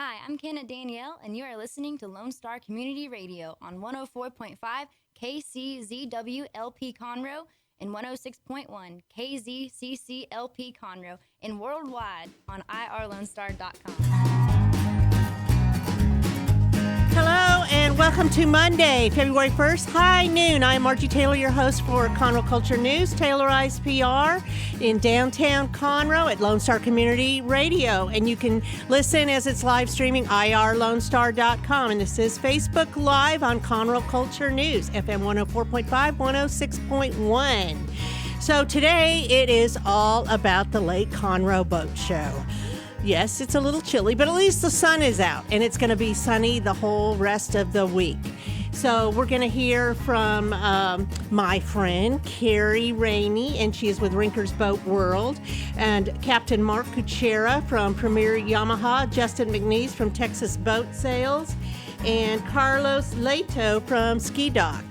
Hi, I'm Kenna Danielle, and you are listening to Lone Star Community Radio on 104.5 KCZWLP Conroe and 106.1 KZCCLP Conroe and worldwide on irlonestar.com. Hello and welcome to Monday, February 1st, high noon. I'm Margie Taylor, your host for Conroe Culture News, Taylorized PR in downtown Conroe at Lone Star Community Radio. And you can listen as it's live streaming irlonestar.com. And this is Facebook Live on Conroe Culture News, FM 104.5, 106.1. So today it is all about the Lake Conroe Boat Show. Yes, it's a little chilly, but at least the sun is out, and it's going to be sunny the whole rest of the week. So we're going to hear from my friend, Carrie Rainey, and she is with Rinker's Boat World, and Captain Mark Kuchera from Premier Yamaha, Justin McNeese from Texas Boat Sales, and Carlos Leto from Ski Dock.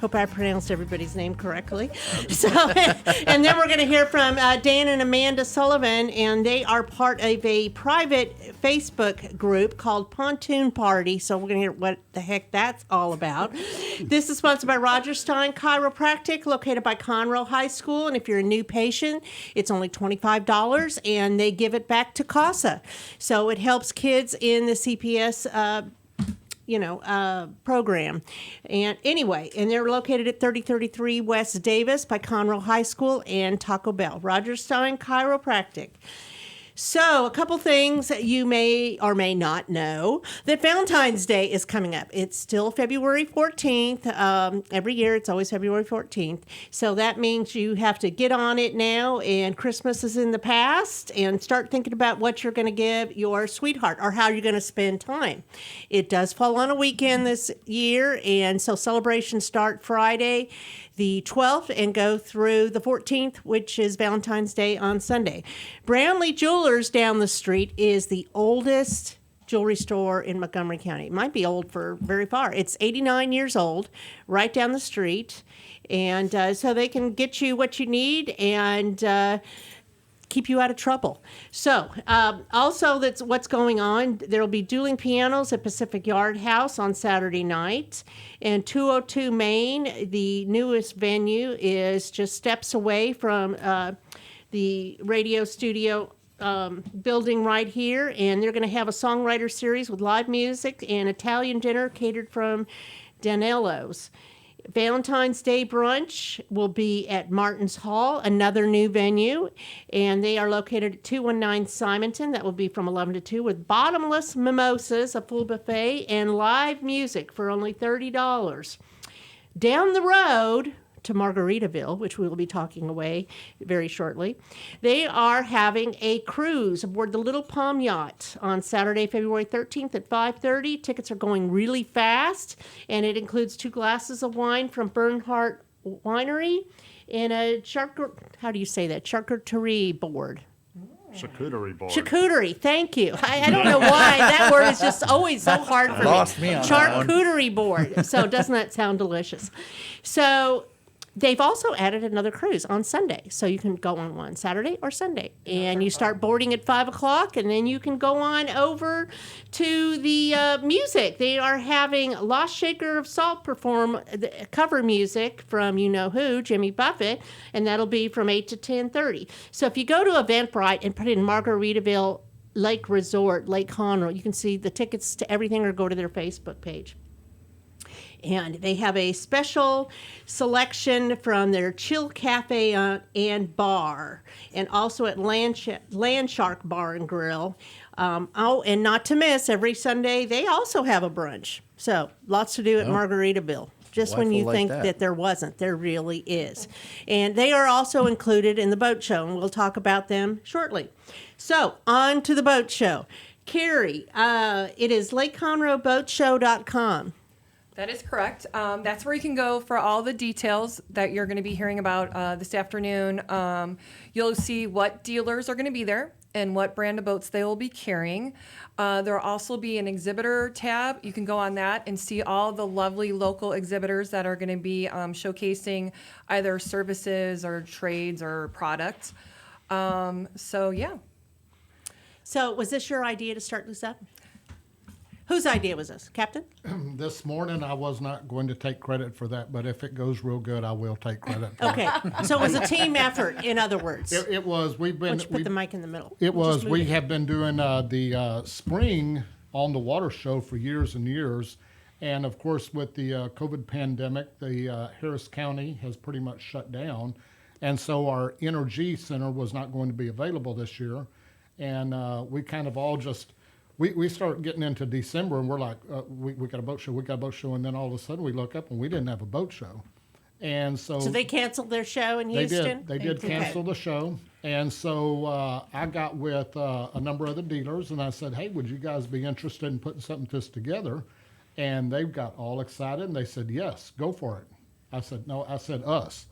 Hope I pronounced everybody's name correctly. So, and then we're going to hear from Dan and Amanda Sullivan, and they are part of a private Facebook group called Pontoon Party. So we're going to hear what the heck that's all about. This is sponsored by Roger Stein Chiropractic, located by Conroe High School. And if you're a new patient, it's only $25, and they give it back to CASA. So it helps kids in the CPS program. And anyway, and they're located at 3033 West Davis by Conroe High School and Taco Bell. Roger Stein Chiropractic. So, a couple things that you may or may not know. That Valentine's Day is coming up. It's still February 14th. Every year, it's always February 14th. So, that means you have to get on it now, and Christmas is in the past, and start thinking about what you're going to give your sweetheart or how you're going to spend time. It does fall on a weekend this year, and so celebrations start Friday the 12th and go through the 14th, which is Valentine's Day on Sunday. Brownlee Jewelers down the street is the oldest jewelry store in Montgomery County. It might be old for very far. It's 89 years old, right down the street. And so they can get you what you need and keep you out of trouble. So, also that's what's going on. There'll be dueling pianos at Pacific Yard House on Saturday night. And 202 Main, the newest venue, is just steps away from the radio studio building right here. And they're going to have a songwriter series with live music and Italian dinner catered from Danello's. Valentine's Day brunch will be at Martin's Hall, another new venue, and they are located at 219 Simonton. That will be from 11 to 2 with bottomless mimosas, a full buffet, and live music for only $30. Down the road to Margaritaville, which we will be talking away very shortly, they are having a cruise aboard the Little Palm Yacht on Saturday, February 13th at 5:30. Tickets are going really fast, and it includes 2 glasses of wine from Bernhardt Winery and a charcuterie board. Charcuterie board. Charcuterie, thank you. I don't know why that word is just always so hard for me. Lost me on that one. Charcuterie board. So doesn't that sound delicious? So they've also added another cruise on Sunday. So you can go on one Saturday or Sunday. And you start boarding at 5 o'clock, and then you can go on over to the music. They are having Lost Shaker of Salt perform the cover music from you-know-who, Jimmy Buffett, and that'll be from 8 to 10:30. So if you go to Eventbrite and put in Margaritaville Lake Resort, Lake Conroe, you can see the tickets to everything or go to their Facebook page. And they have a special selection from their Chill Cafe and Bar, and also at Landshark Bar and Grill. And not to miss, every Sunday they also have a brunch. So lots to do at Margaritaville. Just when you think that there wasn't, there really is. And they are also included in the boat show, and we'll talk about them shortly. So on to the boat show. Carrie, it is LakeConroeBoatShow.com. That is correct. That's where you can go for all the details that you're going to be hearing about this afternoon. You'll see what dealers are going to be there and what brand of boats they will be carrying. There will also be an exhibitor tab. You can go on that and see all the lovely local exhibitors that are going to be showcasing either services or trades or products. So, yeah. So was this your idea to start this up? Whose idea was this, Captain? This morning, I was not going to take credit for that, but if it goes real good, I will take credit for Okay, so it was a team effort, in other words. it was, Why don't you put the mic in the middle? it We'll just was, move we it. have been doing the spring on the water show for years and years. And of course, with the COVID pandemic, the Harris County has pretty much shut down. And so our Energy Center was not going to be available this year. And we kind of all just, we start getting into December and we're like, we got a boat show, we got a boat show. And then all of a sudden we look up and we didn't have a boat show. And so So they canceled their show in they Houston? did. They did cancel the show. And so I got with a number of the dealers and I said, hey, would you guys be interested in putting something this together? And they got all excited and they said, yes, go for it. I said, no, I said us.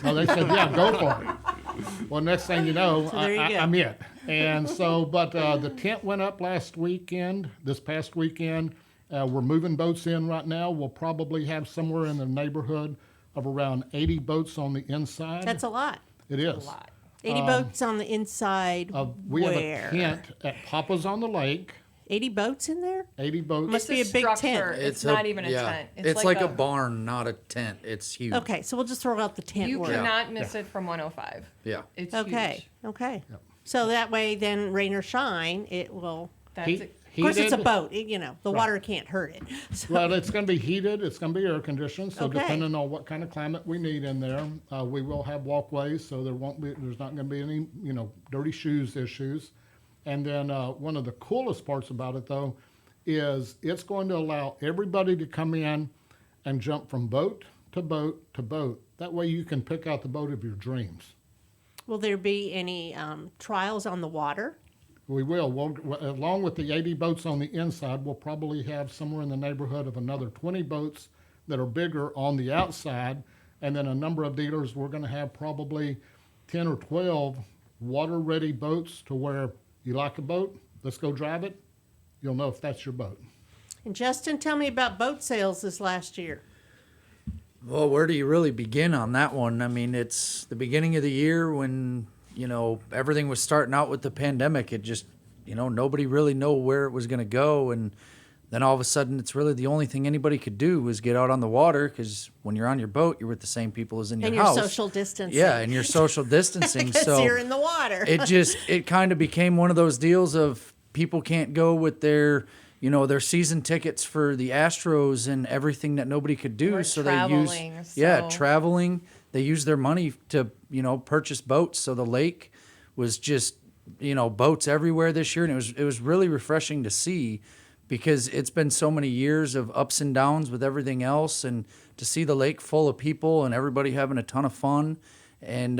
Oh, they said, yeah, go for it. Well, next thing you know, So there you go. I'm it. And so, but the tent went up this past weekend. We're moving boats in right now. We'll probably have somewhere in the neighborhood of around 80 boats on the inside. That's a lot. It is. 80 boats on the inside. We have where? a tent at Papa's on the Lake. 80 boats in there? 80 boats. Must be a It's big structure. tent. It's not even a tent. It's like a barn, not a tent. It's huge. Okay, so we'll just throw out the tent You word. cannot miss it from 105. Yeah. It's Okay, huge. okay. So that way, then rain or shine, it will. That's Heat- it. Of course, it's a heated. boat. The water can't hurt it. So, Well, it's going to be heated. It's going to be air conditioned. So Okay. depending on what kind of climate we need in there, we will have walkways. So there's not going to be any, dirty shoes issues. And then one of the coolest parts about it though, is it's going to allow everybody to come in and jump from boat to boat to boat. That way you can pick out the boat of your dreams. will there be any trials on the water? We will. Along with the 80 boats on the inside, we'll probably have somewhere in the neighborhood of another 20 boats that are bigger on the outside. And then a number of dealers, we're going to have probably 10 or 12 water-ready boats to where you like a boat, let's go drive it. You'll know if that's your boat. And Justin, tell me about boat sales this last year. Well, where do you really begin on that one? I mean, it's the beginning of the year when, everything was starting out with the pandemic. It just, nobody really knew where it was going to go. And then all of a sudden, it's really the only thing anybody could do was get out on the water, because when you're on your boat, you're with the same people as in your And house. your social distancing. Yeah, and you're social distancing. Because So you're in the water. it kind of became one of those deals of people can't go with their season tickets for the Astros and everything that nobody could do. Or so traveling, traveling. They use their money to, purchase boats. So the lake was just, boats everywhere this year. And it was really refreshing to see, because it's been so many years of ups and downs with everything else. And to see the lake full of people and everybody having a ton of fun. And,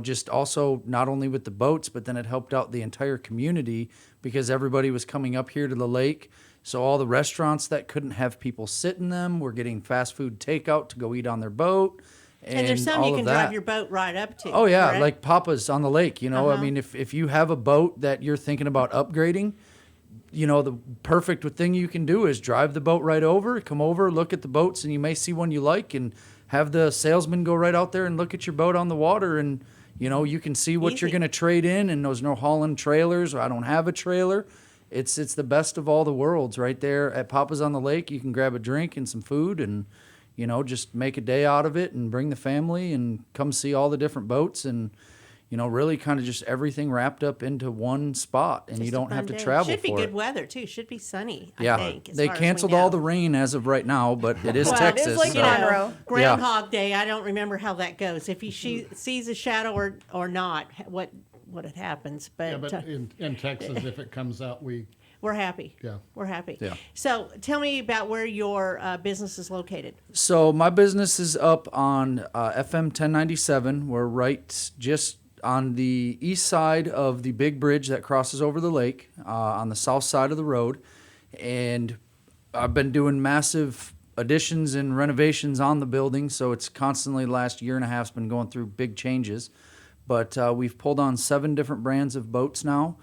just also not only with the boats, but then it helped out the entire community, because everybody was coming up here to the lake. So all the restaurants that couldn't have people sit in them were getting fast food takeout to go eat on their boat. And there's some all you of can that. drive your boat right up to. Oh yeah, correct? like Papa's on the lake. I Uh-huh. mean, if you have a boat that you're thinking about upgrading, the perfect thing you can do is drive the boat right over, come over, look at the boats, and you may see one you like, and have the salesman go right out there and look at your boat on the water, and you can see what you're Easy. going to trade in, and there's no hauling trailers, or I don't have a trailer. It's the best of all the worlds right there at Papa's on the Lake. You can grab a drink and some food, and just make a day out of it, and bring the family and come see all the different boats, and really kind of just everything wrapped up into one spot, and Just you a don't fun have to day. travel Should be for good it. weather too. Should be sunny. Yeah, I think, as they far as we canceled all know. the rain as of right now, but it is Well, it Texas. is like so- Conroe. Groundhog Day. I don't remember how that goes. If he sees a shadow or not, what it happens. But, Yeah, but in Texas, if it comes out, we're happy. Yeah. We're happy. Yeah. So tell me about where your business is located. So my business is up on FM 1097. We're right just on the east side of the big bridge that crosses over the lake, on the south side of the road. And I've been doing massive additions and renovations on the building, so it's constantly the last year and a half been going through big changes. But we've pulled on 7 different brands of boats now.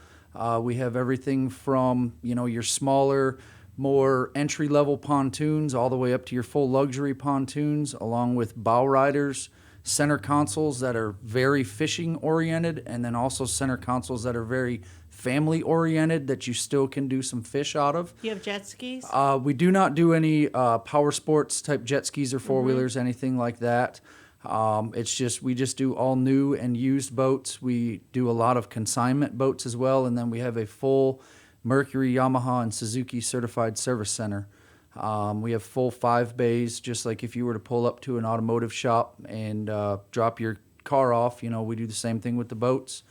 We have everything from, your smaller, more entry-level pontoons all the way up to your full luxury pontoons, along with bow riders, center consoles that are very fishing oriented, and then also center consoles that are very family oriented that you still can do some fish out of. You have jet skis? We do not do any power sports type jet skis or four wheelers, anything like that. It's just we just do all new and used boats. We do a lot of consignment boats as well, and then we have a full Mercury, Yamaha, and Suzuki certified service center. We have full 5 bays, just like if you were to pull up to an automotive shop and drop your car off. We do the same thing with the boats.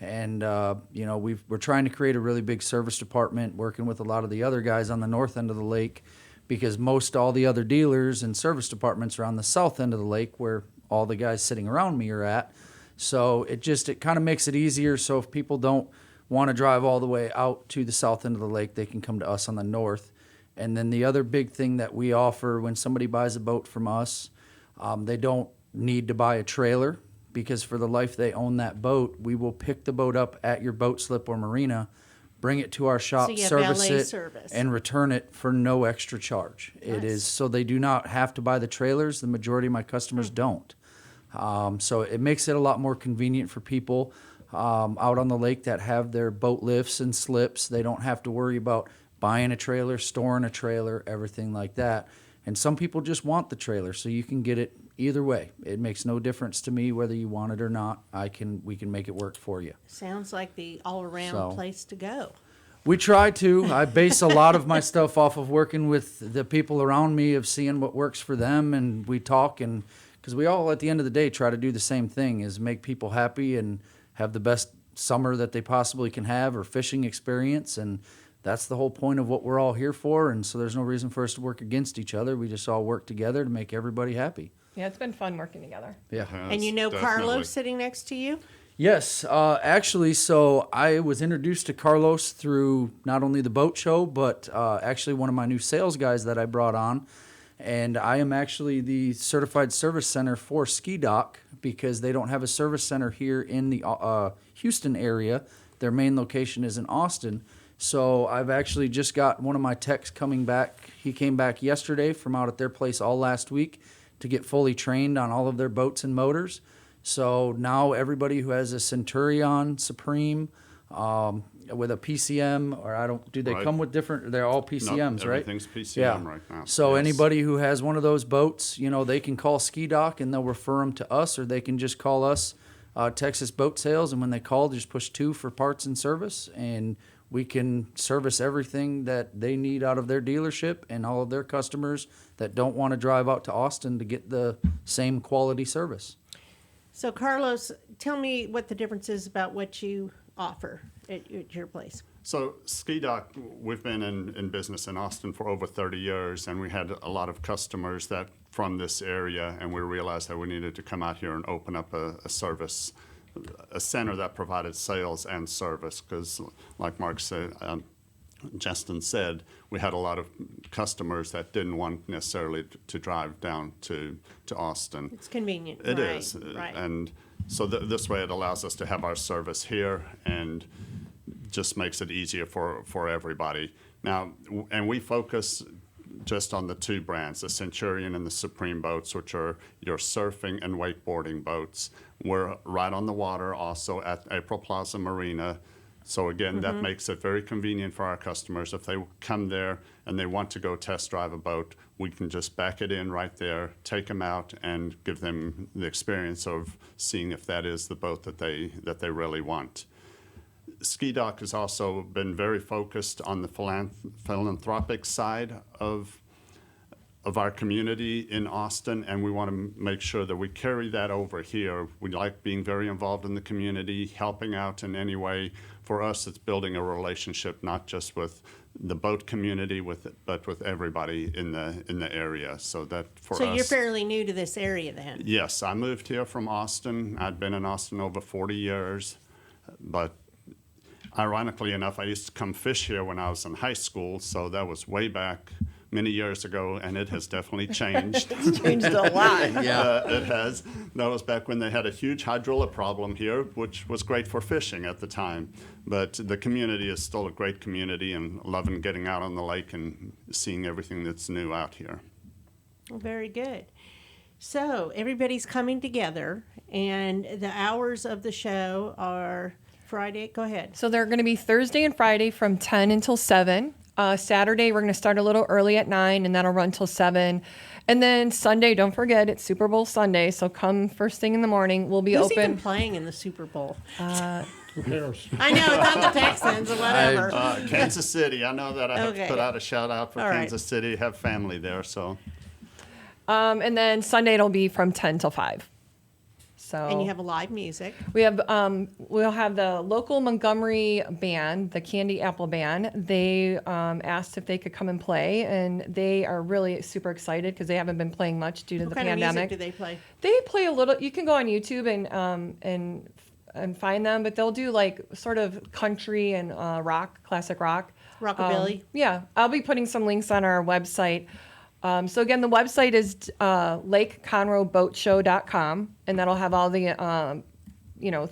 And, we're trying to create a really big service department, working with a lot of the other guys on the north end of the lake, because most all the other dealers and service departments are on the south end of the lake where all the guys sitting around me are at. So it kind of makes it easier. So if people don't want to drive all the way out to the south end of the lake, they can come to us on the north. And then the other big thing that we offer when somebody buys a boat from us, they don't need to buy a trailer, because for the life they own that boat, we will pick the boat up at your boat slip or marina, bring it to our shop, So you have service valet it, service. and return it for no extra charge. It is so they do not have to buy the trailers. The majority of my customers don't. So it makes it a lot more convenient for people out on the lake that have their boat lifts and slips. They don't have to worry about buying a trailer, storing a trailer, everything like that. And some people just want the trailer, so you can get it either way. It makes no difference to me whether you want it or not. We can make it work for you. Sounds like the all-around So- place to go. We try to. I base a lot of my stuff off of working with the people around me, of seeing what works for them, and we talk, and because we all, at the end of the day, try to do the same thing, is make people happy and have the best summer that they possibly can have, or fishing experience, and that's the whole point of what we're all here for. And so there's no reason for us to work against each other. We just all work together to make everybody happy. Yeah, it's been fun working together. Yeah. And you know Carlos sitting next to you? Yes, actually, so I was introduced to Carlos through not only the boat show, but actually one of my new sales guys that I brought on. And I am actually the certified service center for Ski Dock, because they don't have a service center here in the Houston area. Their main location is in Austin. So I've actually just got one of my techs coming back. He came back yesterday from out at their place all last week to get fully trained on all of their boats and motors. So now everybody who has a Centurion Supreme with a PCM, or do they Right. come with different, they're all PCMs, right? Everything's PCM right now. So Yes. anybody who has one of those boats, they can call Ski Dock and they'll refer them to us, or they can just call us, Texas Boat Sales. And when they call, just push 2 for parts and service, and we can service everything that they need out of their dealership, and all of their customers that don't want to drive out to Austin to get the same quality service. So, Carlos, tell me what the difference is about what you offer at your place. So Ski Dock, we've been in business in Austin for over 30 years, and we had a lot of customers that from this area, and we realized that we needed to come out here and open up a service, a center that provided sales and service, because like Mark said, Justin said, we had a lot of customers that didn't want necessarily to drive down to Austin. It's convenient. It right, is, Right. and so this way it allows us to have our service here, and just makes it easier for everybody. Now, and we focus just on the 2 brands, the Centurion and the Supreme boats, which are your surfing and wakeboarding boats. We're right on the water, also at April Plaza Marina. So again, that makes it very convenient for our customers. If they come there and they want to go test drive a boat, we can just back it in right there, take them out, and give them the experience of seeing if that is the boat that they really want. Ski Dock has also been very focused on the philanthropic side of our community in Austin, and we want to make sure that we carry that over here. We like being very involved in the community, helping out in any way. For us, it's building a relationship not just with the boat community, but with everybody in the area. So that for us. So you're fairly new to this area then? Yes, I moved here from Austin. I'd been in Austin over 40 years, but ironically enough, I used to come fish here when I was in high school, so that was way back many years ago, and it has definitely changed. It's changed a lot. It has. That was back when they had a huge hydrilla problem here, which was great for fishing at the time. But the community is still a great community, and loving getting out on the lake and seeing everything that's new out here. Well, very good. So everybody's coming together, and the hours of the show are Friday? Go ahead. So they're going to be Thursday and Friday from 10 until 7. Saturday, we're going to start a little early at 9, and that'll run till 7. And then Sunday, don't forget, it's Super Bowl Sunday. So come first thing in the morning. We'll be Who's open. even playing in the Super Bowl? Who cares? I know, it's on the Texans or whatever. Kansas City. I know that I have Okay. to put out a shout out for All right. Kansas City. Have family there, so. And then Sunday, it'll be from 10 till 5. So And you have a live music. we have we'll have the local Montgomery band, the Candy Apple Band. They asked if they could come and play, and they are really super excited because they haven't been playing much due to What the kind of pandemic. music do they play? They play a little. You can go on YouTube and find them, but they'll do like sort of country and rock, classic rock, Rockabilly? Yeah, I'll be putting some links on our website. So again, the website is lakeconroeboatshow.com, and that'll have all the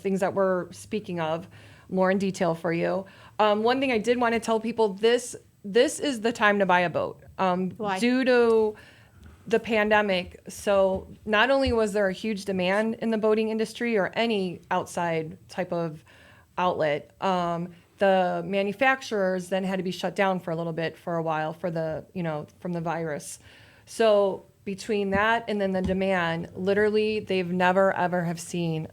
things that we're speaking of more in detail for you. One thing I did want to tell people, this is the time to buy a boat. Why? Due to the pandemic, so not only was there a huge demand in the boating industry or any outside type of outlet, the manufacturers then had to be shut down for a little bit for a while for the from the virus. So between that and then the demand, literally they've never ever have seen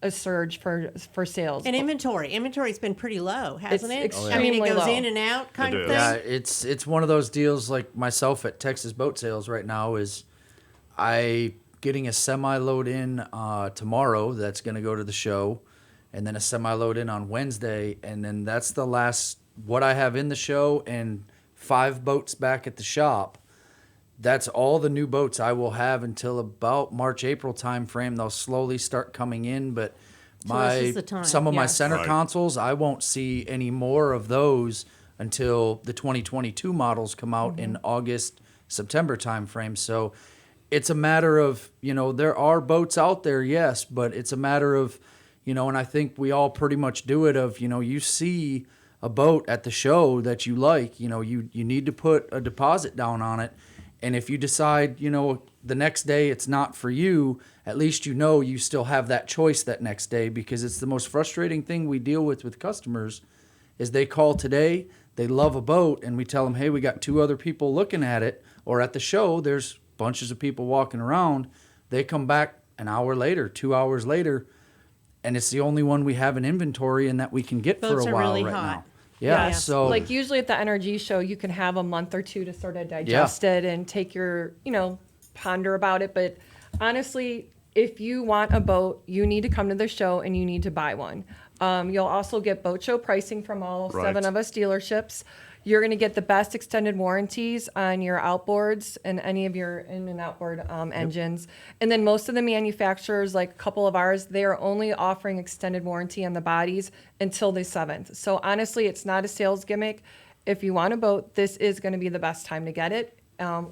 a surge for sales. And inventory's been pretty low, hasn't it? It's I mean, it extremely goes low. in and out kind of It thing. is. Yeah, it's one of those deals like myself at Texas Boat Sales right now is I getting a semi load in tomorrow that's going to go to the show, and then a semi load in on Wednesday, and then that's the last what I have in the show and 5 boats back at the shop. That's all the new boats I will have until about March, April time frame. They'll slowly start coming in, but So this is the time. some of my Yes. center Right. consoles, I won't see any more of those until the 2022 models come out in August, September time frame. So it's a matter of, there are boats out there, yes, but it's a matter of, and I think we all pretty much do it of, you see a boat at the show that you like, you need to put a deposit down on it. And if you decide, the next day it's not for you, at least you still have that choice that next day, because it's the most frustrating thing we deal with customers is they call today, they love a boat, and we tell them, hey, we got 2 other people looking at it, or at the show, there's bunches of people walking around. They come back an hour later, 2 hours later, and it's the only one we have in inventory and that we can get Boats for are a while really right hot. now. Yeah, Yes. so like usually at the NRG show, you can have a month or 2 to sort of digest it and take your, ponder about it. But honestly, if you want a boat, you need to come to the show and you need to buy one. You'll also get boat show pricing from all Right. 7 of us dealerships. You're going to get the best extended warranties on your outboards and any of your in and outboard engines. And then most of the manufacturers, like a couple of ours, they are only offering extended warranty on the bodies until the 7th. So honestly, it's not a sales gimmick. If you want a boat, this is going to be the best time to get it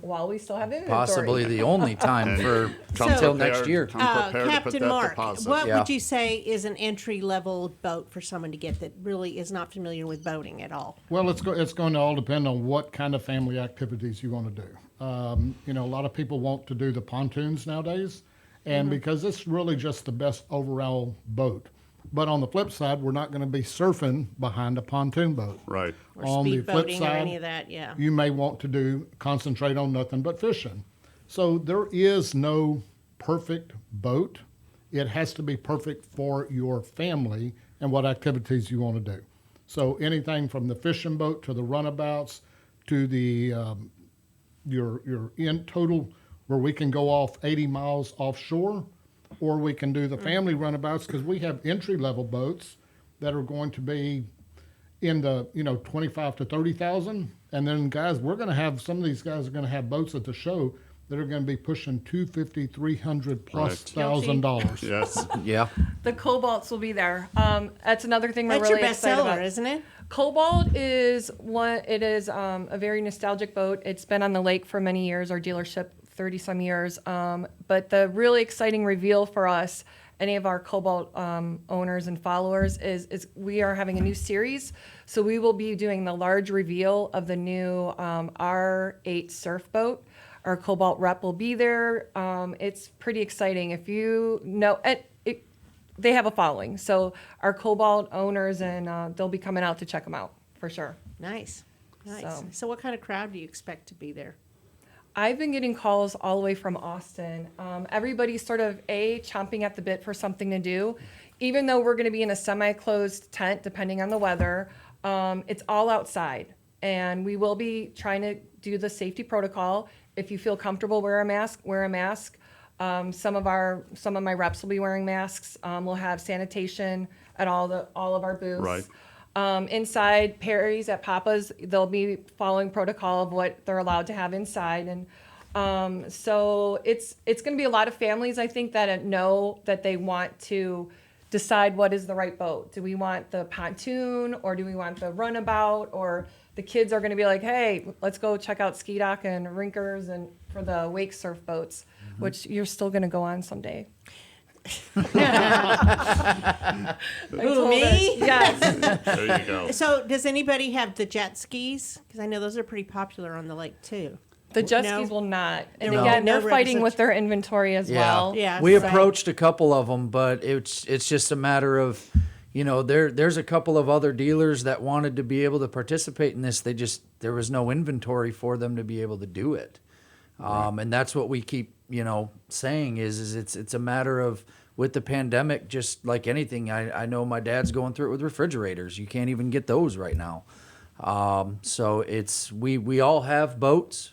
while we still have inventory. possibly the only time for Come until prepared- next year. Come prepared to put Captain that Mark, deposit. what Yeah. would you say is an entry-level boat for someone to get that really is not familiar with boating at all? Well, it's going to all depend on what kind of family activities you want to do. A lot of people want to do the pontoons nowadays, and because it's really just the best overall boat. But on the flip side, we're not going to be surfing behind a pontoon boat. Right. Or On the speed flip boating or side, any of that, yeah. You may want to concentrate on nothing but fishing. So there is no perfect boat. It has to be perfect for your family and what activities you want to do. So anything from the fishing boat to the runabouts to the your in total where we can go off 80 miles offshore, or we can do the family runabouts because we have entry-level boats that are going to be in the 25 to 30,000, and then guys, we're going to have some of these guys are going to have boats at the show that are going to be pushing $250, $300 plus Right. $1,000. Yes. Yeah. The Cobalts will be there. That's another thing we're That's really your best excited seller, about. isn't it? Cobalt is a very nostalgic boat. It's been on the lake for many years, our dealership, 30 some years. But the really exciting reveal for us, any of our Cobalt owners and followers, is we are having a new series. So we will be doing the large reveal of the new R8 surf boat. Our Cobalt rep will be there. It's pretty exciting. If you know, they have a following. So our Cobalt owners, and they'll be coming out to check them out for sure. Nice. So- So what kind of crowd do you expect to be there? I've been getting calls all the way from Austin. Everybody's sort of chomping at the bit for something to do. Even though we're going to be in a semi-closed tent, depending on the weather, it's all outside. And we will be trying to do the safety protocol. If you feel comfortable, wear a mask, wear a mask. Some of my reps will be wearing masks. We'll have sanitation at all of our booths. Right. Inside Perry's at Papa's, they'll be following protocol of what they're allowed to have inside. And so it's going to be a lot of families, I think, that know that they want to decide what is the right boat. Do we want the pontoon, or do we want the runabout? Or the kids are going to be like, hey, let's go check out Ski Dock and Rinkers and for the wake surf boats, which you're still going to go on someday. Who, me? Yes. There you go. So does anybody have the jet skis? Because I know those are pretty popular on the lake too. The jet No. skis will not. And No. again, No they're fighting with representation. their inventory as well. Yeah. We so- approached a couple of them, but it's just a matter of, there's a couple of other dealers that wanted to be able to participate in this. There was no inventory for them to be able to do it. And that's what we keep, saying is it's a matter of, with the pandemic, just like anything, I know my dad's going through it with refrigerators. You can't even get those right now. So we all have boats.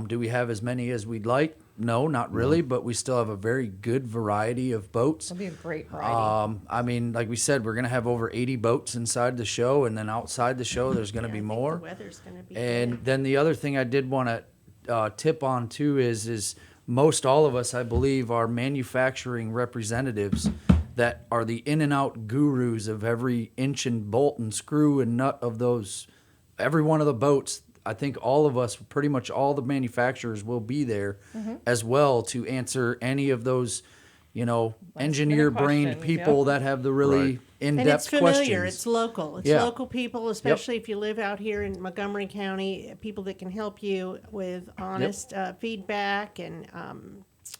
Do we have as many as we'd like? No, not really, but we still have a very good variety of boats. It'll be a great variety. I mean, like we said, we're going to have over 80 boats inside the show, and then outside the show, there's going to Yeah, be I think more. The weather's going to be And good. then the other thing I did want to tip on too is most all of us, I believe, are manufacturing representatives that are the in and out gurus of every inch and bolt and screw and nut of those, every one of the boats. I think all of us, pretty much all the manufacturers will be there as well to answer any of those, engineer brained questions, people yep. that have the really Right. And in-depth it's familiar. questions. It's local. It's Yeah. local people, especially if you live out here in Montgomery County. People that can help you with honest feedback and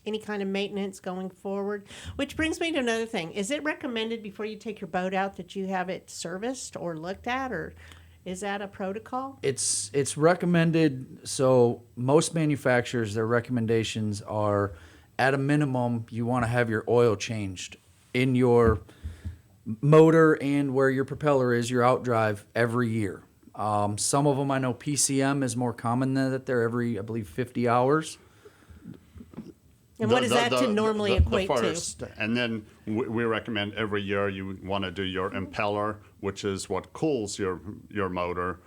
any kind of maintenance going forward. Which brings me to another thing: is it recommended before you take your boat out that you have it serviced or looked at, or is that a protocol? It's recommended. So most manufacturers, their recommendations are, at a minimum, you want to have your oil changed in your motor and where your propeller is, your outdrive, every year. Some of them, I know PCM is more common than that. They're every, I believe, 50 hours. And what does that to normally equate the to? first, and then we recommend every year you want to do your impeller, which is what cools your motor.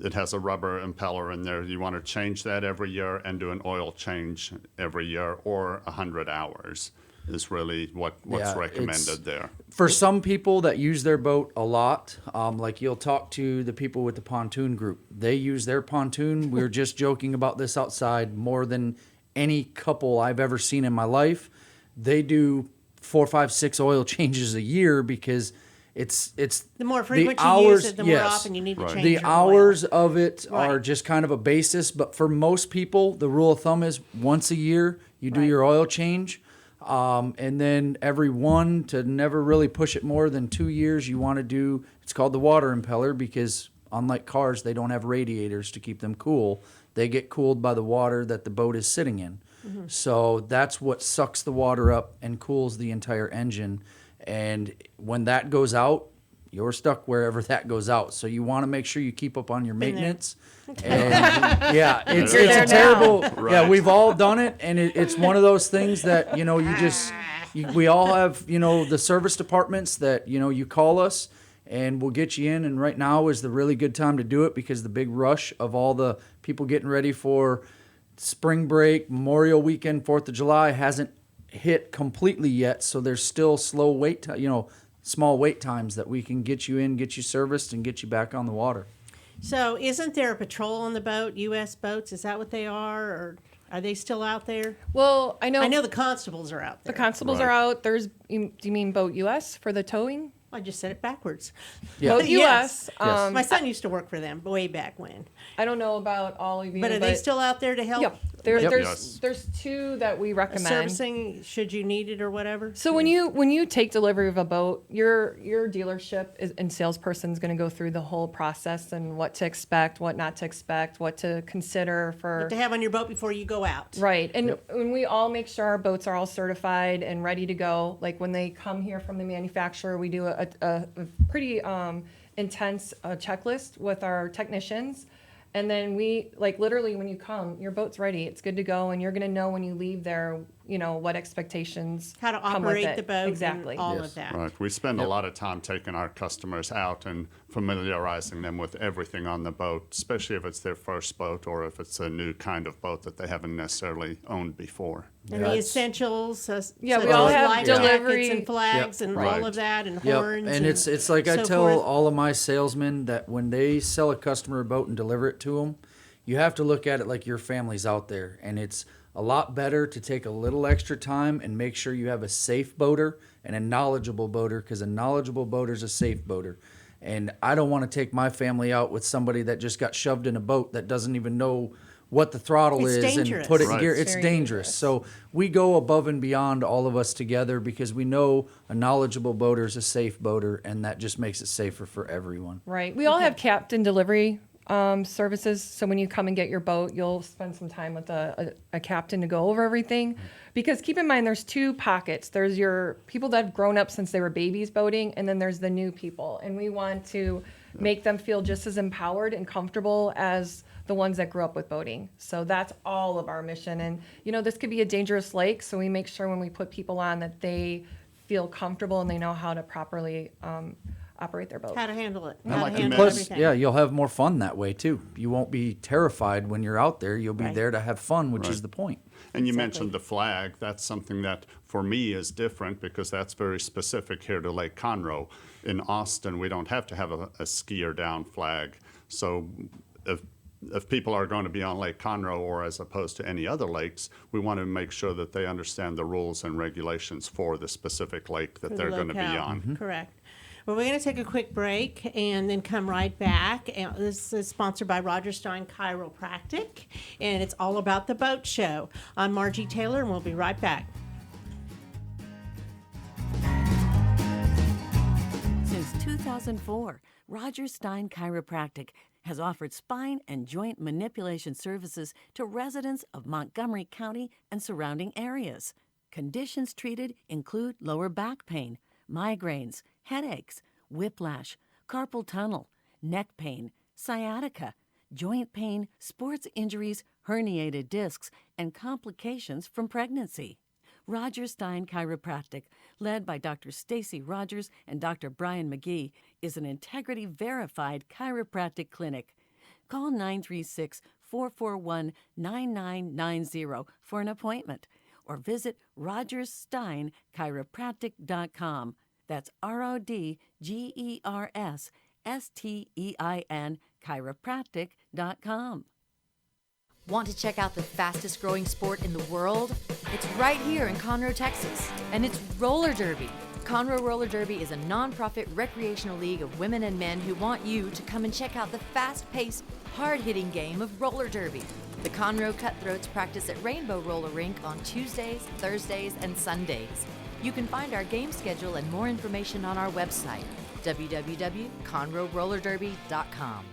It has a rubber impeller in there. You want to change that every year and do an oil change every year, or 100 hours is really what's Yeah, recommended there. For some people that use their boat a lot, like you'll talk to the people with the pontoon group. They use their pontoon. We were just joking about this outside, more than any couple I've ever seen in my life. They do 4, 5, 6 oil changes a year because it's The more frequent you hours, use it, the more yes. often you need to Right. change The your oil. hours of it are Right. just kind of a basis, but for most people, the rule of thumb is once a year you do Right. your oil change. And then every 1 to never really push it more than 2 years, you want to do, it's called the water impeller because unlike cars, they don't have radiators to keep them cool. They get cooled by the water that the boat is sitting in. So that's what sucks the water up and cools the entire engine. And when that goes out, you're stuck wherever that goes out. So you want to make sure you keep up on your Been there. maintenance. And yeah, it's You're there a terrible. Right. Yeah, we've all done it, and it's one of those things that we all have the service departments that you call us and we'll get you in. And right now is the really good time to do it because the big rush of all the people getting ready for spring break, Memorial Weekend, 4th of July hasn't hit completely yet. So there's still small wait times that we can get you in, get you serviced, and get you back on the water. So isn't there a patrol on the boat, U.S. boats? Is that what they are, or are they still out there? Well, I know the constables are out the there. constables Right. are out. Do you mean Boat US for the towing? I just said it backwards. Yeah. Boat Yes. US. Yes. My son used to work for them way back when. I don't know about all of you, But are they still out there to help? Yep. Yep. There's two that we recommend. Servicing, should you need it or whatever. So when you take delivery of a boat, your dealership and salesperson is going to go through the whole process and what to expect, what not to expect, what to consider for To have on your boat before you go out. right. And when we all make sure our boats are all certified and ready to go, like when they come here from the manufacturer, we do a pretty intense checklist with our technicians. And then we, like, literally when you come, your boat's ready. It's good to go. And you're going to know when you leave there, you know, what expectations How to come with operate it. the boat. Exactly. And all Yes. of that. Right. We spend a lot of time taking our customers out and familiarizing them with everything on the boat, especially if it's their first boat or if it's a new kind of boat that they haven't necessarily owned before. And the essentials. Yeah, such we all as have life delivery- jackets and flags and all Right. of that and Yep. horns. And it's like I so tell forth. all of my salesmen that when they sell a customer a boat and deliver it to them, you have to look at it like your family's out there. And it's a lot better to take a little extra time and make sure you have a safe boater and a knowledgeable boater, because a knowledgeable boater is a safe boater. And I don't want to take my family out with somebody that just got shoved in a boat that doesn't even know what the throttle It's is dangerous. and put it in Right. gear. It's Very dangerous. dangerous. So we go above and beyond, all of us together, because we know a knowledgeable boater is a safe boater, and that just makes it safer for everyone. Right. We all have captain delivery services. So when you come and get your boat, you'll spend some time with a captain to go over everything. Because keep in mind, there's two pockets. There's your people that have grown up since they were babies boating, and then there's the new people. And we want to make them feel just as empowered and comfortable as the ones that grew up with boating. So that's all of our mission. And, you know, this could be a dangerous lake. So we make sure when we put people on that they feel comfortable and they know how to properly operate their boat. How to handle it. And How like to you handle mentioned- everything. Yeah, you'll have more fun that way too. You won't be terrified when you're out there. You'll be Right. there to have fun, which is Right. the point. And you Exactly. mentioned the flag. That's something that for me is different because that's very specific here to Lake Conroe. In Austin, we don't have to have a skier down flag. So if people are going to be on Lake Conroe or as opposed to any other lakes, we want to make sure that they understand the rules and regulations for the specific lake that For the they're going to be locale. on. Correct. Well, we're going to take a quick break and then come right back. And this is sponsored by Roger Stein Chiropractic, and it's all about the boat show. I'm Margie Taylor, and we'll be right back. Since 2004, Roger Stein Chiropractic has offered spine and joint manipulation services to residents of Montgomery County and surrounding areas. Conditions treated include lower back pain, migraines, headaches, whiplash, carpal tunnel, neck pain, sciatica, joint pain, sports injuries, herniated discs, and complications from pregnancy. Roger Stein Chiropractic, led by Dr. Stacy Rogers and Dr. Brian McGee, is an integrity-verified chiropractic clinic. Call 936-441-9990 for an appointment or visit rogerssteinchiropractic.com. That's RODGERSSTEIN chiropractic.com. Want to check out the fastest growing sport in the world? It's right here in Conroe, Texas, and it's roller derby. Conroe Roller Derby is a nonprofit recreational league of women and men who want you to come and check out the fast-paced, hard-hitting game of roller derby. The Conroe Cutthroats practice at Rainbow Roller Rink on Tuesdays, Thursdays, and Sundays. You can find our game schedule and more information on our website, www.conroerollerderby.com.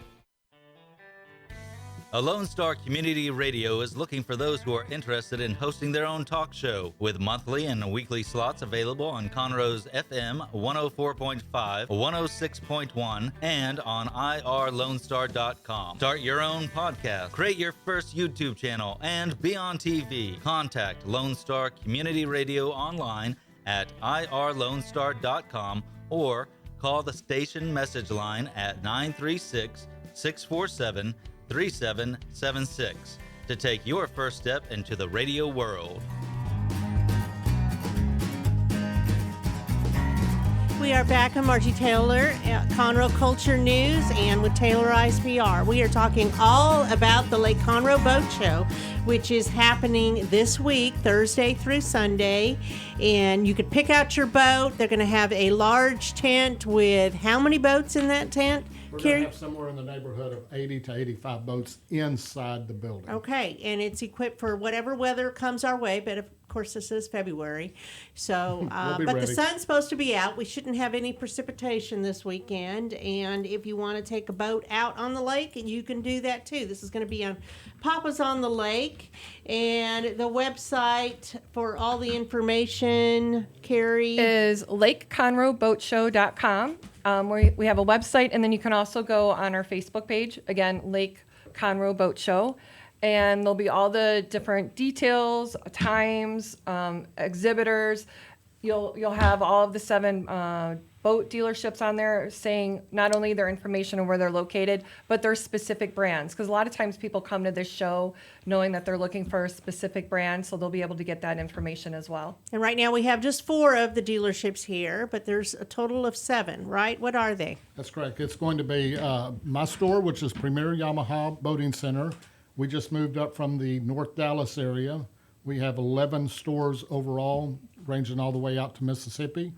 A Lone Star Community Radio is looking for those who are interested in hosting their own talk show with monthly and weekly slots available on Conroe's FM 104.5, 106.1, and on irlonestar.com. Start your own podcast, create your first YouTube channel, and be on TV. Contact Lone Star Community Radio online at irlonestar.com or call the station message line at 936-647-3776 to take your first step into the radio world. We are back on Margie Taylor at Conroe Culture News and with Taylor ISPR. We are talking all about the Lake Conroe Boat Show, which is happening this week, Thursday through Sunday. And you could pick out your boat. They're going to have a large tent with how many boats in that tent? We're going Carrie? to have somewhere in the neighborhood of 80 to 85 boats inside the building. Okay, and it's equipped for whatever weather comes our way, but of course this is February. So, We'll be but the ready. sun's supposed to be out. We shouldn't have any precipitation this weekend. And if you want to take a boat out on the lake, you can do that too. This is going to be on Papa's on the Lake. And the website for all the information, Carrie? Is LakeConroeBoatShow.com. We have a website, and then you can also go on our Facebook page, again, Lake Conroe Boat Show, and there'll be all the different details, times, exhibitors. You'll have all of the 7 boat dealerships on there saying not only their information and where they're located, but their specific brands. Because a lot of times people come to this show knowing that they're looking for a specific brand, so they'll be able to get that information as well. And right now we have just 4 of the dealerships here, but there's a total of 7, right? What are they? That's correct. It's going to be my store, which is Premier Yamaha Boating Center. We just moved up from the North Dallas area. We have 11 stores overall, ranging all the way out to Mississippi.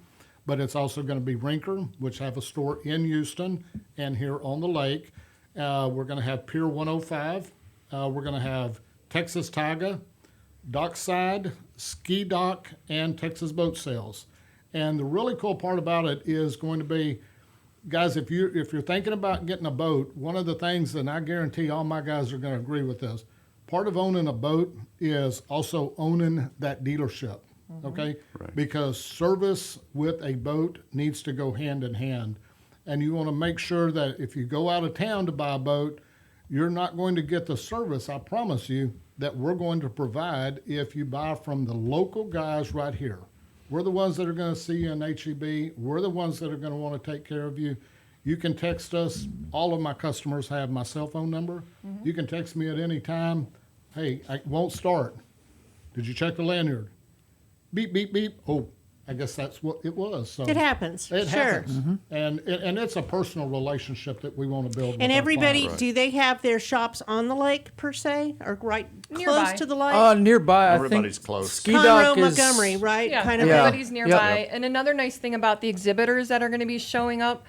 But it's also going to be Rinker, which have a store in Houston and here on the lake. We're going to have Pier 105. We're going to have Texas Taiga, Dockside, Ski Dock, and Texas Boat Sales. And the really cool part about it is going to be, guys, if you're thinking about getting a boat, one of the things, and I guarantee all my guys are going to agree with this, part of owning a boat is also owning that dealership. Okay? Right. Because service with a boat needs to go hand in hand. And you want to make sure that if you go out of town to buy a boat, you're not going to get the service, I promise you, that we're going to provide if you buy from the local guys right here. We're the ones that are going to see you in HEB. We're the ones that are going to want to take care of you. You can text us. All of my customers have my cell phone number. Mm-hmm. You can text me at any time. Hey, I won't start. Did you check the lanyard? Beep, beep, beep. Oh, I guess that's what it was. So It happens. It sure. happens. And it's a personal relationship that we want to build with And our everybody, clients. do they have their shops on the lake per se, or right Nearby. close to the lake? Nearby, Everybody's I think close. Ski Conroe, Dock is Montgomery, right? Yeah, Kind of. Yeah. everybody's nearby. Yep. And another nice thing about the exhibitors that are going to be showing up,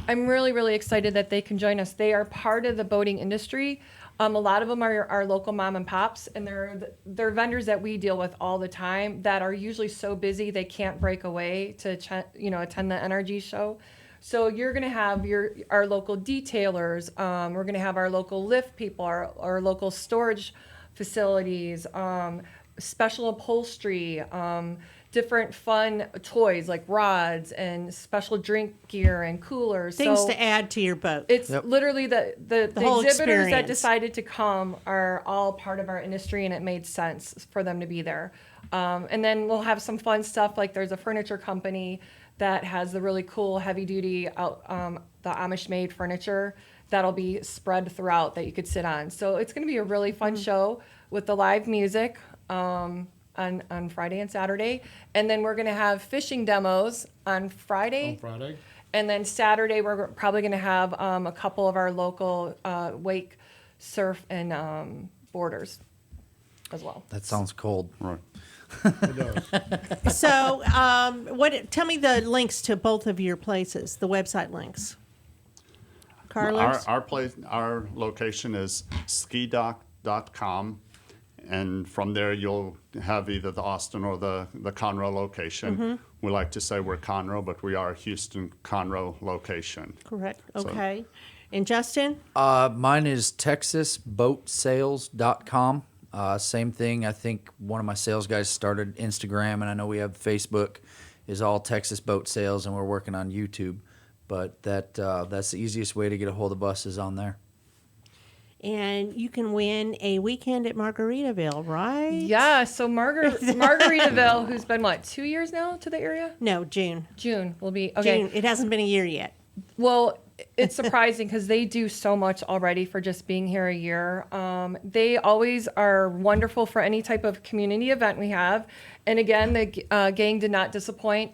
I'm really, really excited that they can join us. They are part of the boating industry. A lot of them are our local mom and pops, and they're vendors that we deal with all the time that are usually so busy they can't break away to attend the NRG show. So you're going to have our local detailers. We're going to have our local lift people, our local storage facilities, special upholstery, different fun toys like rods and special drink gear and coolers. Things So to add to your boat. it's literally the whole exhibitors that experience. decided to come are all part of our industry, and it made sense for them to be there. And then we'll have some fun stuff, like there's a furniture company that has the really cool heavy duty the Amish made furniture that'll be spread throughout that you could sit on. So it's going to be a really fun show with the live music on Friday and Saturday. And then we're going to have fishing demos on Friday. On Friday. And then Saturday, we're probably going to have a couple of our local wake, surf, and boarders as well. That sounds cold. Right. It does. So, tell me the links to both of your places, the website links. Carlos? Our location is skidock.com, and from there you'll have either the Austin or the Conroe location. Mm-hmm. We like to say we're Conroe, but we are a Houston Conroe location. Correct. So- Okay. And Justin? Mine is texasboatsales.com. Same thing. I think one of my sales guys started Instagram, and I know we have Facebook, is all Texas Boat Sales, and we're working on YouTube. But that's the easiest way to get a hold of us is on there. And you can win a weekend at Margaritaville, right? Yeah, so Margaritaville, who's been, 2 years now to the area? No, June. June will be, okay. June. It hasn't been a year yet. Well, it's surprising because they do so much already for just being here a year. They always are wonderful for any type of community event we have. And again, the gang did not disappoint.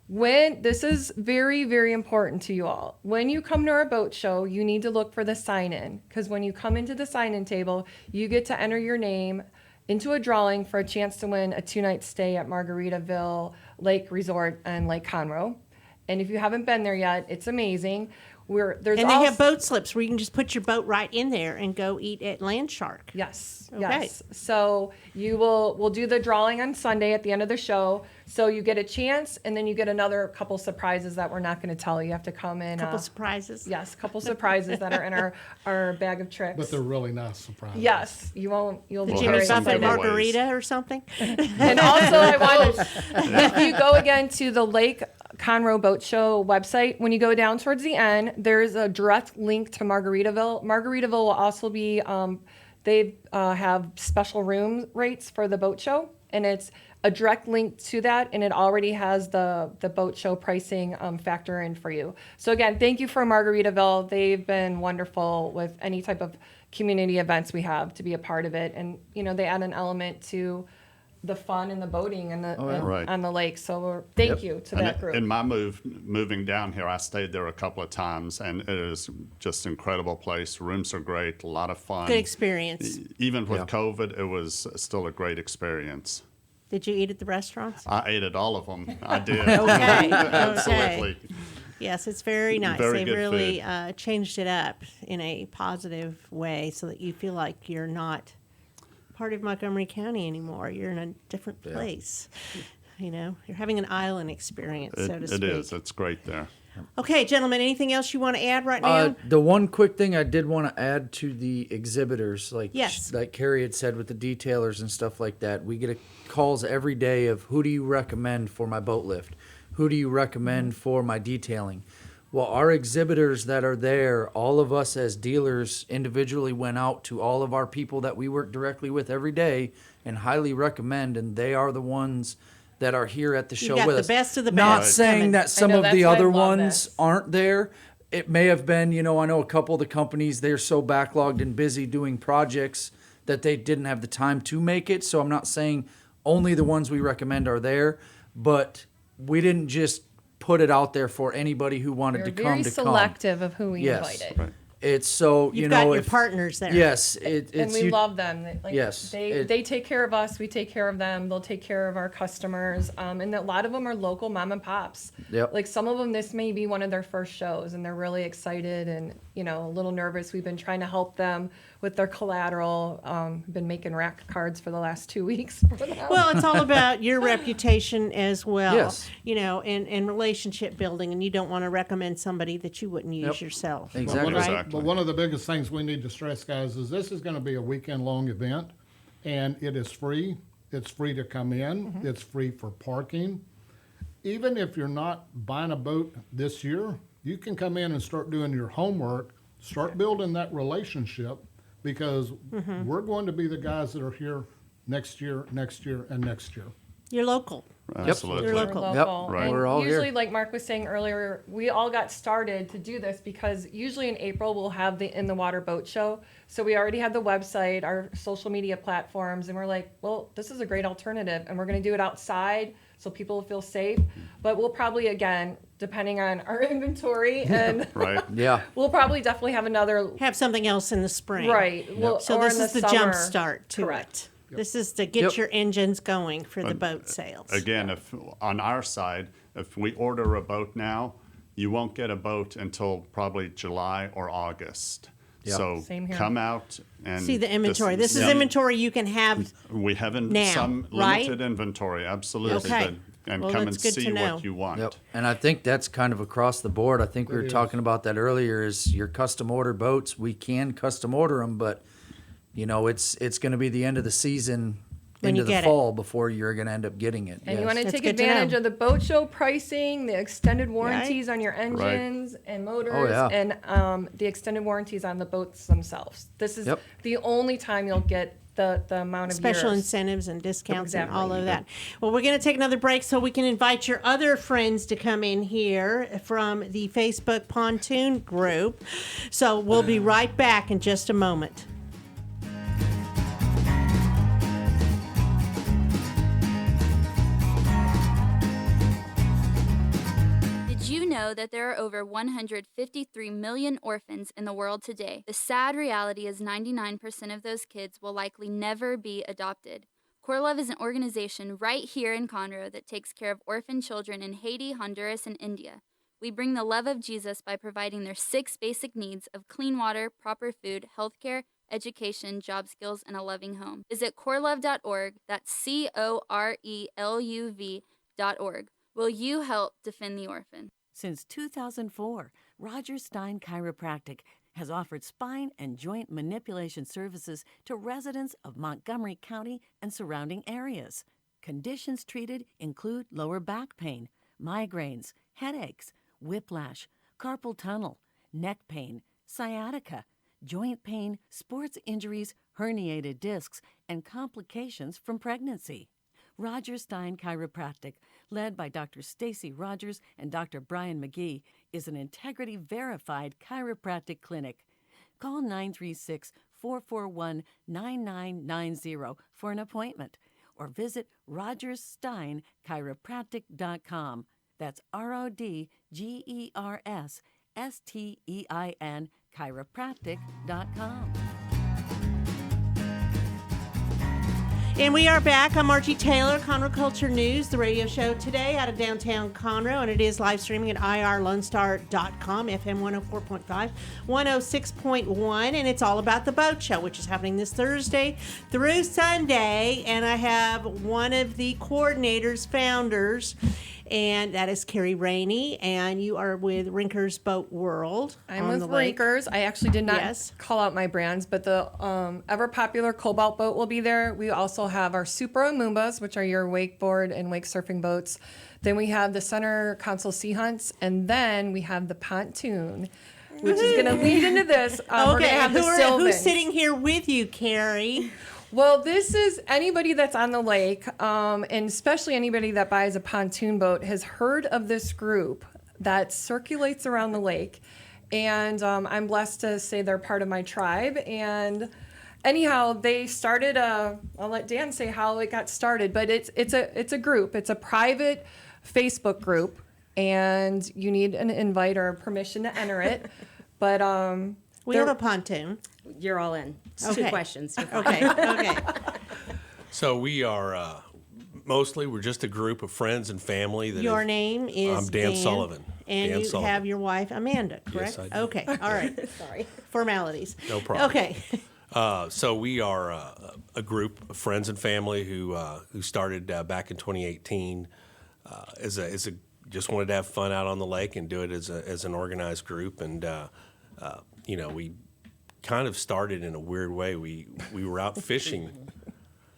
This is very, very important to you all. When you come to our boat show, you need to look for the sign-in, because when you come into the sign-in table, you get to enter your name into a drawing for a chance to win a 2-night stay at Margaritaville Lake Resort and Lake Conroe. And if you haven't been there yet, it's amazing. There's And they also, have boat slips where you can just put your boat right in there and go eat at Land Shark. Yes, Okay. yes. So we'll do the drawing on Sunday at the end of the show. So you get a chance, and then you get another couple surprises that we're not going to tell you. You have to come in. Couple surprises. Yes, a couple surprises that are in our bag of tricks. But they're really nice surprises. Yes, you'll The be We'll Jimmy have some Buffett giveaways. margarita or something. And also, I wanted, if you go again to the Lake Conroe Boat Show website, when you go down towards the end, there's a direct link to Margaritaville. Margaritaville will also be, they have special room rates for the boat show, and it's a direct link to that, and it already has the boat show pricing factor in for you. So again, thank you for Margaritaville. They've been wonderful with any type of community events we have to be a part of it, and they add an element to the fun and the boating and Right. on the lake. So thank you to that group. In my moving down here, I stayed there a couple of times, and it is just an incredible place. Rooms are great, a lot of fun. Good experience. Even with COVID, it was still a great experience. Did you eat at the restaurants? I ate at all of them. I did. Okay. Absolutely. Yes, it's very nice. Very They've good really food. changed it up in a positive way so that you feel like you're not part of Montgomery County anymore. You're in a different place. You're having an island experience, so to speak. It is. It's great there. Okay, gentlemen, anything else you want to add right now? The one quick thing I did want to add to the exhibitors, Yes. like Carrie had said with the detailers and stuff like that, we get calls every day of who do you recommend for my boat lift? Who do you recommend for my detailing? Well, our exhibitors that are there, all of us as dealers individually went out to all of our people that we work directly with every day and highly recommend, and they are the ones that are here at the show got with the us. best of the Not best saying coming. that some know, of that's the why I other love ones this. aren't there. It may have been, I know a couple of the companies, they're so backlogged and busy doing projects that they didn't have the time to make it. So I'm not saying only the ones we recommend are there, but we didn't just put it out there for anybody who wanted We're to very come to come. selective of who we Yes. invited. Right. It's so, You've got your if, partners there. yes, it's And we you- love them. Yes, They take care of us. We take care of them. They'll take care of our customers. And a lot of them are local mom and pops. Yep. Like some of them, this may be one of their first shows, and they're really excited and a little nervous. We've been trying to help them with their collateral. Been making rack cards for the last 2 weeks for them. Well, it's all about your reputation as well, Yes. and relationship building, and you don't want to recommend somebody that you wouldn't use Yep. yourself. Exactly. Right? Exactly. But one of the biggest things we need to stress, guys, is this is going to be a weekend-long event, and it is free. It's free to come in. It's free for parking. Even if you're not buying a boat this year, you can come in and start doing your homework, start building that relationship, because we're going to be the guys that are here next year, and next year. You're local. Absolutely. You're We're local. local. Right. And We're all usually, here. like Mark was saying earlier, we all got started to do this because usually in April we'll have the In the Water Boat Show. So we already have the website, our social media platforms, and we're like, well, this is a great alternative, and we're going to do it outside so people will feel safe. But we'll probably, again, depending on our inventory, and Right. Yeah. we'll probably definitely have another. Have something else in the spring. Right. Well, So or this in is the summer. jump start to Correct. it. This is to get Yep. your engines going for the boat sales. Again, if on our side, if we order a boat now, you won't get a boat until probably July or August. Yeah. So Same here. come out and See the inventory. This is yeah, inventory you can have. We have now, some right? limited inventory, absolutely. Okay. And Well, come that's and good to see know. what you want. Yep. And I think that's kind of across the board. I think we were It is. talking about that earlier is your custom order boats. We can custom order them, but it's going to be the end of the season When into you the get it. fall before you're going to end up getting it. And you Yes. want to That's take good to advantage know. of the boat show pricing, the extended warranties on your engines and motors, Oh, yeah. and the extended warranties on the boats themselves. This is Yep. the only time you'll get the amount of Special years. incentives and discounts and all Exactly. of that. Well, we're going to take another break so we can invite your other friends to come in here from the Facebook Pontoon group. So we'll be right back in just a moment. Did you know that there are over 153 million orphans in the world today? The sad reality is 99% of those kids will likely never be adopted. Core Love is an organization right here in Conroe that takes care of orphan children in Haiti, Honduras, and India. We bring the love of Jesus by providing their 6 basic needs of clean water, proper food, healthcare, education, job skills, and a loving home. Visit corelove.org. That's CORELUV.org. Will you help defend the orphan? Since 2004, Roger Stein Chiropractic has offered spine and joint manipulation services to residents of Montgomery County and surrounding areas. Conditions treated include lower back pain, migraines, headaches, whiplash, carpal tunnel, neck pain, sciatica, joint pain, sports injuries, herniated discs, and complications from pregnancy. Roger Stein Chiropractic, led by Dr. Stacy Rogers and Dr. Brian McGee, is an integrity-verified chiropractic clinic. Call 936-441-9990 for an appointment or visit rogerssteinchiropractic.com. That's RODGERSSTEIN chiropractic.com. And we are back. I'm Margie Taylor, Conroe Culture News, the radio show today out of downtown Conroe, and it is live streaming at irlonestar.com, FM 104.5, 106.1, and it's all about the boat show, which is happening this Thursday through Sunday, and I have one of the coordinators, founders, and that is Carrie Rainey, and you are with Rinker's Boat World. I'm with Rinker's. I actually did not call out my brands, but the ever popular Cobalt boat will be there. We also have our Super Amumbas, which are your wakeboard and wake surfing boats. Then we have the Center Console Sea Hunts, and then we have the Pontoon, which is going to lead into this. We're going to have the Sylvans. Who's sitting here with you, Carrie? Well, this is anybody that's on the lake, and especially anybody that buys a pontoon boat has heard of this group that circulates around the lake. And I'm blessed to say they're part of my tribe. And anyhow, they started I'll let Dan say how it got started, but it's a group. It's a private Facebook group, and you need an invite or permission to enter it. But we have a pontoon. You're all in. It's Okay. 2 questions. Okay. So we are we're just a group of friends and family. Your name is I'm Dan Sullivan. And Dan you Sullivan. have your wife, Amanda, correct? Yes, I do. Okay, all right. Sorry. Formalities. No problem. Okay. So we are a group of friends and family who started back in 2018 just wanted to have fun out on the lake and do it as an organized group. And we kind of started in a weird way. We were out fishing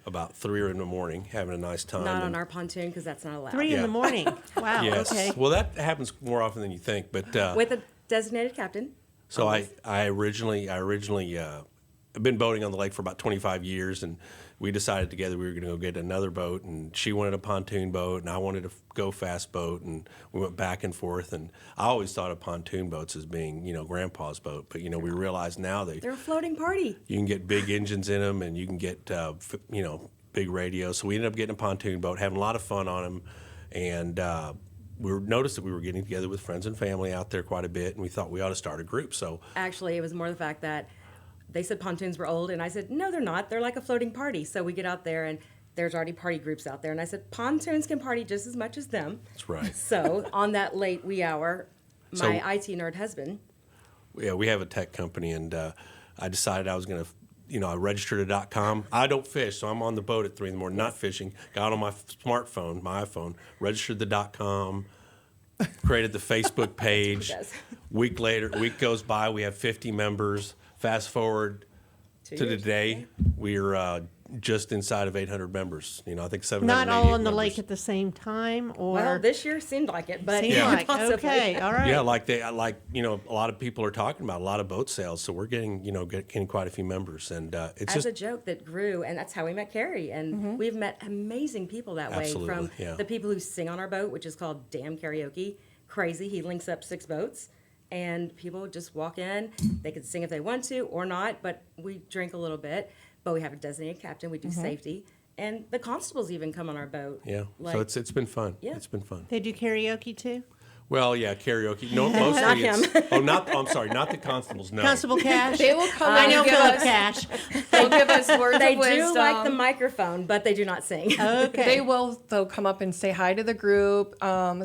about 3 in the morning, having a nice time. Not on our pontoon because that's not allowed. 3 in the morning. Wow. Yes. Okay. Well, that happens more often than you think. But With a designated captain. so I originally I've been boating on the lake for about 25 years, and we decided together we were going to go get another boat, and she wanted a pontoon boat, and I wanted a go fast boat, and we went back and forth. And I always thought of pontoon boats as being, Grandpa's boat, but we realize now They're a floating party. you can get big engines in them, and you can get big radios. So we ended up getting a pontoon boat, having a lot of fun on them, and we noticed that we were getting together with friends and family out there quite a bit, and we thought we ought to start a group. So Actually, it was more the fact that they said pontoons were old, and I said, no, they're not. They're like a floating party. So we get out there, and there's already party groups out there. And I said, pontoons can party just as much as them. that's right. So on that late wee hour, So- my IT nerd husband, Yeah, we have a tech company, and I decided I was going to, I registered a .com. I don't fish, so I'm on the boat at 3 in the morning, not fishing. Got on my smartphone, my iPhone, registered the .com, created the Facebook page. Yes. Week goes by, we have 50 members. Fast forward 2 to years. today, we're just inside of 800 members. I think 788 Not all on the members. lake at the same time, or well, this year seemed like it, but seemed like okay, all right. Yeah, a lot of people are talking about a lot of boat sales, so we're getting quite a few members, and it's as just a joke that grew, and that's how we met Carrie. And we've met amazing people that way. Absolutely, From yeah. the people who sing on our boat, which is called Damn Karaoke. Crazy, he links up 6 boats, and people just walk in. They can sing if they want to or not, but we drink a little bit. But we have a designated captain. We do safety, and the constables even come on our boat. yeah. Like, So it's been fun. Yeah. It's been fun. They do karaoke too? Well, yeah, karaoke. No, mostly Not it's. him. I'm sorry, not the constables. No. Constable Cash. They will come I in know and give Philip us, Cash. they'll give us words They of wisdom. do like the microphone, but they do not sing. Okay. They'll come up and say hi to the group.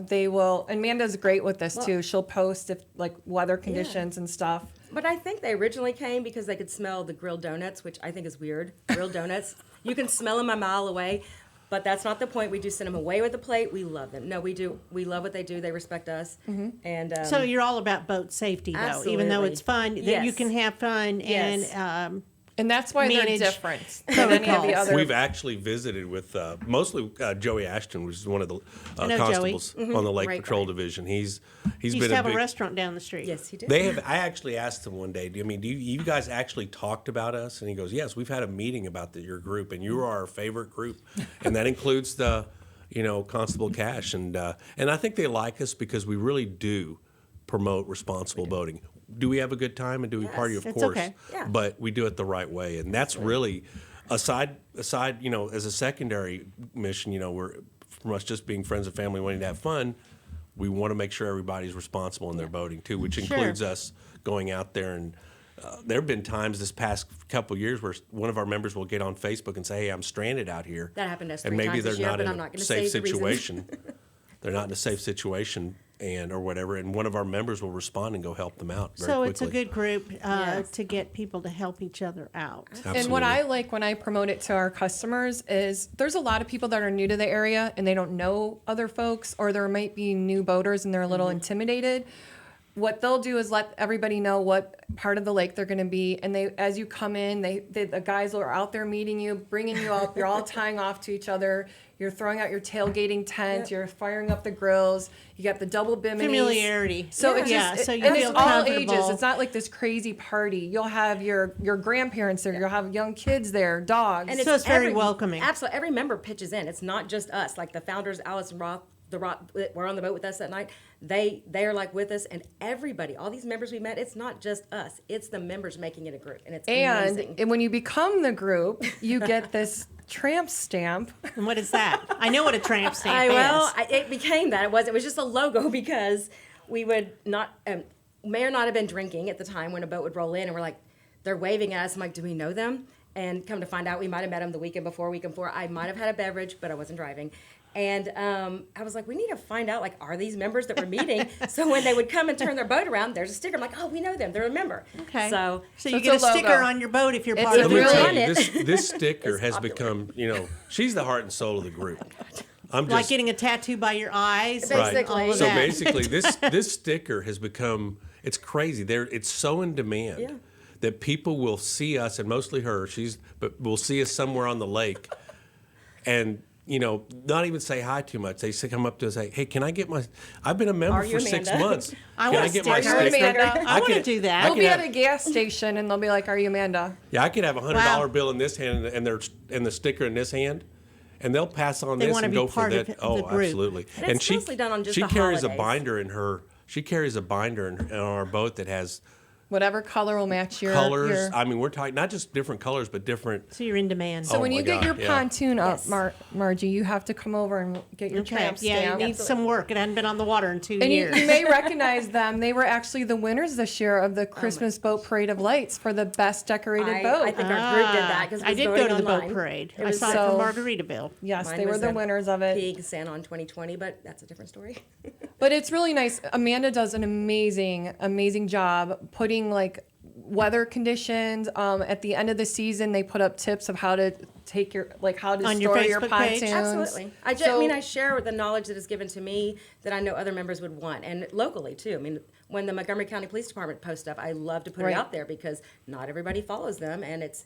They will, and Amanda's great with this too. She'll post if like weather conditions and stuff. But I think they originally came because they could smell the grilled donuts, which I think is weird. Grilled donuts. You can smell them a mile away. But that's not the point. We do send them away with a plate. We love them. No, we do. We love what they do. They respect us. And So you're all about boat safety, though, even though Absolutely. it's fun. That you Yes. can have fun Yes. and And that's why they're manage different than any of the protocols. other. We've actually visited with mostly Joey Ashton, which is one of the I know constables on the Lake Right, Patrol right. Division. He's he used been to have big. a restaurant down the street. yes, he did. They have. I actually asked him one day. Do you guys actually talked about us? And he goes, yes, we've had a meeting about your group, and you are our favorite group, and that includes the, Constable Cash, and I think they like us because we really do promote responsible boating. Do we have a good time and do we party? Of It's course, okay. Yeah. but we do it the right way, and that's really aside. As a secondary mission, we're from us just being friends and family wanting to have fun. We want to make sure everybody's responsible in their boating too, which includes us going out there. And there have been times this past couple of years where one of our members will get on Facebook and say, "Hey, I'm stranded out here." That happened to us and 3 maybe times they're this year, not but in I'm not a gonna safe say the reasons. situation. They're not in a safe situation, or whatever. And one of our members will respond and go help them out very So quickly. it's a good group Yes. to get people to help each other out. And what I like when I promote it to our customers is there's a lot of people that are new to the area and they don't know other folks, or there might be new boaters and they're a little intimidated. What they'll do is let everybody know what part of the lake they're going to be, and as you come in, the guys are out there meeting you, bringing you up. You're all tying off to each other. You're throwing out your tailgating tent. Yep. You're firing up the grills. You got the double biminis. Familiarity. So it's Yeah, just, so you and feel it's all comfortable. ages. It's not like this crazy party. You'll have your grandparents there. You'll have young kids there, dogs. And So it's very welcoming. Absolutely, every member pitches in. It's not just us. Like the founders, Alice and Roth, that were on the boat with us that night. They are like with us, and everybody, all these members we met. It's not just us. It's the members making it a group, and it's amazing. And when you become the group, you get this tramp stamp. And what is that? I know what a tramp stamp It became that. It was just a logo because we would not may or not have been drinking at the time when a boat would roll in, and we're like, they're waving at us. I'm like, do we know them? And come to find out, we might have met them the weekend before. I might have had a beverage, but I wasn't driving. And I was like, we need to find out, like, are these members that we're meeting? So when they would come and turn their boat around, there's a sticker. I'm like, oh, we know them. They're a member. Okay. So you it's get a a logo. sticker on your boat if you're It's part a of Let the me really- tell group. you, this sticker It's has popular. become, she's the heart and soul of the group. I'm Like just getting a tattoo by your eyes. right. And all of So that. basically, this sticker has become, it's crazy. It's so in demand Yeah. that people will see us, and mostly her. But will see us somewhere on the lake, and not even say hi too much. They come up to us, say, "Hey, can I get my? I've been a member Are you for 6 Amanda? months. I Can want I a get my sticker. sticker? Amanda. I wanna do that. They'll can be at have- a gas station and they'll be like, "Are you Amanda?" Yeah, I could have $100 Wow. bill in this hand and the sticker in this hand, and they'll pass on They this wanna and be go for part of that. the Oh, group. absolutely. And it's mostly done on just she the carries a holidays. binder in her. She carries a binder in our boat that has Whatever color will match your colors. your- I mean, we're talking not just different colors, but different. So you're in demand. So Oh when my you get God, your yeah. pontoon up, Yes. Margie, you have to come over and get your Okay. tramp Yeah, stamp. it needs some work. It hadn't been on the water in 2 And you years. may recognize them. They were actually the winners this year of the Christmas Boat Parade of Lights for the best decorated boat. I think our group did that because I did go to the boat parade. I saw it so- from Margaritaville. Yes, Mine they were was the a winners of it. Pig Santa on 2020, but that's a different story. But it's really nice. Amanda does an amazing job putting like weather conditions. At the end of the season, they put up tips of how to take how to On your store your Facebook page? pontoons. Absolutely. I share the knowledge that is given to me that I know other members would want, and locally too. I mean, when the Montgomery County Police Department posts stuff, I love to put Right. it out there because not everybody follows them, and it's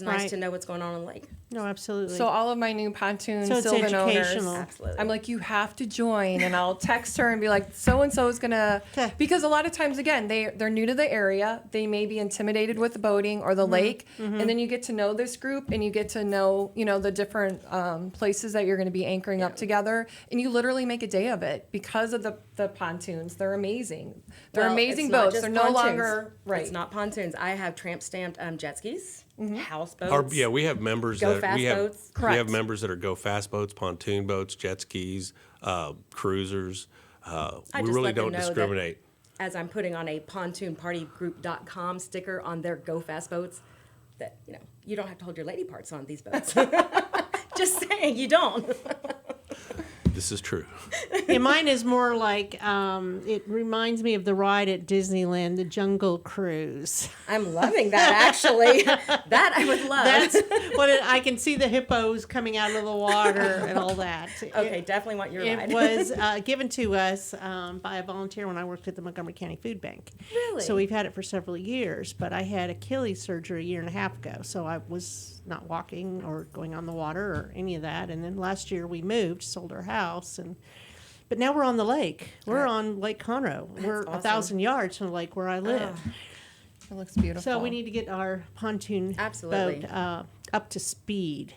nice Right. to know what's going on the lake. No, absolutely. So all of my new pontoon So it's Sylvan owners, educational. Absolutely. I'm like, you have to join, and I'll text her and be like, so and so is gonna, Okay. because a lot of times again they're new to the area, they may be intimidated with the boating or the lake, and then you get to know this group and you get to know the different places that you're going to be anchoring up together, and you literally make a day of it because of the pontoons. They're amazing. They're Well, amazing it's not boats. just They're no pontoons. longer right. It's not pontoons. I have tramp stamped jet skis, houseboats. We have members Go that fast we have. boats. We have Correct. members that are go fast boats, pontoon boats, jet skis, cruisers. I we just really let them don't know that discriminate. as I'm putting on a pontoonpartygroup.com sticker on their Go Fast boats, that you don't have to hold your lady parts on these boats. Just saying, you don't. This is true. And mine is more like, it reminds me of the ride at Disneyland, the Jungle Cruise. I'm loving that, actually. That I would love. That's what I can see the hippos coming out of the water and all that. Okay, definitely want your ride. It was given to us by a volunteer when I worked at the Montgomery County Food Bank. Really? So we've had it for several years, but I had Achilles surgery a year and a half ago, so I was not walking or going on the water or any of that. And then last year we moved, sold our house, but now we're on the lake. We're on Lake Conroe. We're awesome. 1,000 yards from the lake where I live. It looks beautiful. So we need to get our pontoon Absolutely. boat up to speed.